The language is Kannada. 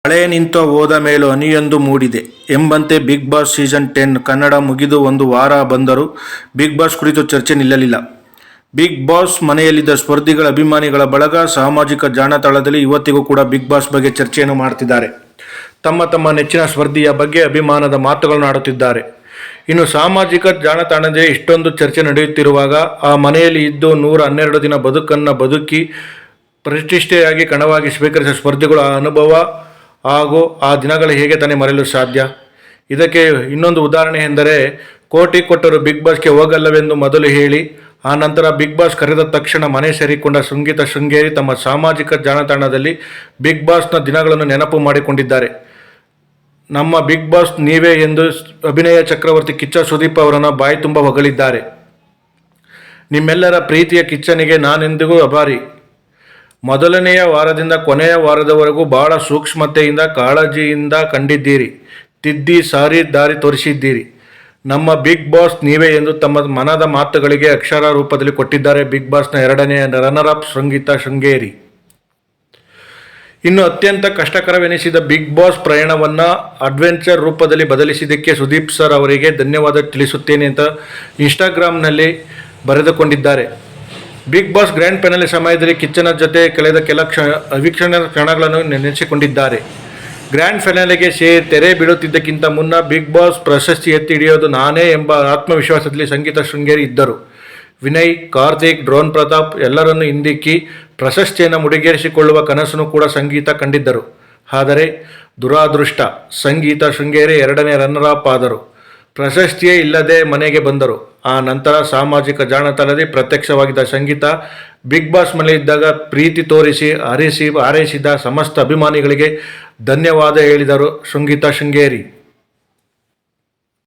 ಮಳೆ ನಿಂತ ಹೋದ ಮೇಲೂ ಹನಿಯೊಂದು ಮೂಡಿದೆ ಎಂಬಂತೆ ಬಿಗ್ ಬಾಸ್ ಸೀಸನ್ 10 ಕನ್ನಡ ಮುಗಿದು ಒಂದು ವಾರ ಬಂದರೂ ಬಿಗ್ ಬಾಸ್ ಕುರಿತು ಚರ್ಚೆ ನಿಲ್ಲಲಿಲ್ಲ. ಬಿಗ್ ಬಾಸ್ ಮನೆಯಲ್ಲಿದ್ದ ಸ್ಪರ್ಧಿಗಳ ಅಭಿಮಾನಿಗಳ ಬಳಗ ಸಾಮಾಜಿಕ ಜಾಲತಾಣದಲ್ಲಿ ಇವತ್ತಿಗೂ ಕೂಡ ಬಿಗ್ ಬಾಸ್ ಬಗ್ಗೆ ಚರ್ಚೆಯನ್ನು ಮಾಡ್ತಿದ್ದಾರೆ. ತಮ್ಮ ನೆಚ್ಚಿನ ಸ್ಪರ್ಧಿಯ ಬಗ್ಗೆ ಅಭಿಮಾನದ ಮಾತುಗಳನ್ನು ಆಡುತ್ತಿದ್ದಾರೆ. ಇನ್ನು ಸಾಮಾಜಿಕ ಜಾಲತಾಣದಲ್ಲಿ ಇಷ್ಟೊಂದು ಚರ್ಚೆ ನಡೆಯುತ್ತಿರುವಾಗ ಆ ಮನೆಯಲ್ಲಿ ಇದ್ದು 112 ದಿನ ಬದುಕಿ ಪ್ರತಿಷ್ಠೆಯಾಗಿ ಕಣವಾಗಿ ಸ್ವೀಕರಿಸಿದ ಸ್ಪರ್ಧಿಗಳು ಆ ಅನುಭವ ಹಾಗೂ ಆ ದಿನಗಳು ಹೇಗೆ ತಾನೇ ಮರೆಯಲು ಸಾಧ್ಯ? ಇದಕ್ಕೆ ಇನ್ನೊಂದು ಉದಾಹರಣೆ ಎಂದರೆ, ಕೋಟಿ ಕೊಟ್ಟರು ಬಿಗ್ ಬಾಸ್ಗೆ ಹೋಗಲ್ಲವೆಂದು ಮೊದಲು ಹೇಳಿ ಆ ನಂತರ ಬಿಗ್ ಬಾಸ್ ಕರೆದ ತಕ್ಷಣ ಮನೆ ಸೇರಿಕೊಂಡ ಸಂಗೀತ ಶೃಂಗೇರಿ ತಮ್ಮ ಸಾಮಾಜಿಕ ಜಾಲತಾಣದಲ್ಲಿ ಬಿಗ್ ಬಾಸ್ನ ದಿನಗಳನ್ನು ನೆನಪು ಮಾಡಿಕೊಂಡಿದ್ದಾರೆ. ನಮ್ಮ ಬಿಗ್ ಬಾಸ್ ನೀವೇ ಎಂದು ಅಭಿನಯ ಚಕ್ರವರ್ತಿ ಕಿಚ್ಚ ಸುದೀಪ್ ಅವರನ್ನು ಬಾಯಿ ತುಂಬ ಹೊಗಳಿದ್ದಾರೆ. ನಿಮ್ಮೆಲ್ಲರ ಪ್ರೀತಿಯ ಕಿಚ್ಚನಿಗೆ ನಾನೆಂದಿಗೂ ಆಭಾರಿ. ಮೊದಲನೆಯ ವಾರದಿಂದ ಕೊನೆಯ ವಾರದವರೆಗೂ ಬಹಳ ಸೂಕ್ಷ್ಮತೆಯಿಂದ ಕಾಳಜಿಯಿಂದ ಕಂಡಿದ್ದೀರಿ, ತಿದ್ದಿ ಸಾರಿ ದಾರಿ ತೋರಿಸಿದ್ದೀರಿ. ನಮ್ಮ ಬಿಗ್ ಬಾಸ್ ನೀವೇ ಎಂದು ತಮ್ಮ ಮನದ ಮಾತುಗಳಿಗೆ ಅಕ್ಷರ ರೂಪದಲ್ಲಿ ಕೊಟ್ಟಿದ್ದಾರೆ ಬಿಗ್ ಬಾಸ್ನ 2ನೇ ರನ್ನರ್ ಅಪ್ ಸಂಗೀತ ಶೃಂಗೇರಿ. ಇನ್ನು ಅತ್ಯಂತ ಕಷ್ಟಕರವೆನಿಸಿದ ಬಿಗ್ ಬಾಸ್ ಪ್ರಯಾಣವನ್ನು ಅಡ್ವೆಂಚರ್ ರೂಪದಲ್ಲಿ ಬದಲಿಸಿದ್ದಕ್ಕೆ ಸುದೀಪ್ ಸರ್ ಅವರಿಗೆ ಧನ್ಯವಾದ ತಿಳಿಸುತ್ತೇನೆ ಅಂತ ಇನ್ಸ್ಟಾಗ್ರಾಮ್ನಲ್ಲಿ ಬರೆದುಕೊಂಡಿದ್ದಾರೆ. ಬಿಗ್ ಬಾಸ್ ಗ್ರ್ಯಾಂಡ್ ಫೈನಲ್ ಸಮಯದಲ್ಲಿ ಕಿಚ್ಚನ ಜೊತೆ ಕಳೆದ ಕೆಲ ಅವಿಕ್ಷಣ ಕ್ಷಣಗಳನ್ನು ನೆನೆಸಿಕೊಂಡಿದ್ದಾರೆ. ಗ್ರ್ಯಾಂಡ್ ಫೈನಲ್ಗೆ ತೆರೆ ಬೀಳುತ್ತಿದ್ದಕ್ಕಿಂತ ಮುನ್ನ ಬಿಗ್ ಬಾಸ್ ಪ್ರಶಸ್ತಿ ಎತ್ತಿ ಹಿಡಿಯೋದು ನಾನೇ ಎಂಬ ಆತ್ಮವಿಶ್ವಾಸದಲ್ಲಿ ಸಂಗೀತ ಶೃಂಗೇರಿ ಇದ್ದರು. ವಿನಯ್, ಕಾರ್ತಿಕ್, ಡ್ರೋನ್ ಪ್ರತಾಪ್ ಎಲ್ಲರನ್ನೂ ಹಿಂದಿಕ್ಕಿ ಪ್ರಶಸ್ತಿಯನ್ನು ಮುಡಿಗೇರಿಸಿಕೊಳ್ಳುವ ಕನಸನ್ನು ಕೂಡ ಸಂಗೀತ ಕಂಡಿದ್ದರು. ಆದರೆ ದುರಾದೃಷ್ಟ, ಸಂಗೀತ ಶೃಂಗೇರಿ 2ನೇ ರನ್ನರ್ ಅಪ್ ಆದರು. ಪ್ರಶಸ್ತಿಯೇ ಇಲ್ಲದೆ ಮನೆಗೆ ಬಂದರು. ಆ ನಂತರ ಸಾಮಾಜಿಕ ಜಾಲತಾಣದಲ್ಲಿ ಪ್ರತ್ಯಕ್ಷವಾಗಿದ್ದ ಸಂಗೀತ ಬಿಗ್ ಬಾಸ್ ಮನೆಯಲ್ಲಿದ್ದಾಗ ಪ್ರೀತಿ ತೋರಿಸಿ ಹಾರೈಸಿದ ಸಮಸ್ತ ಅಭಿಮಾನಿಗಳಿಗೆ ಧನ್ಯವಾದ ಹೇಳಿದರು ಸಂಗೀತ ಶೃಂಗೇರಿ.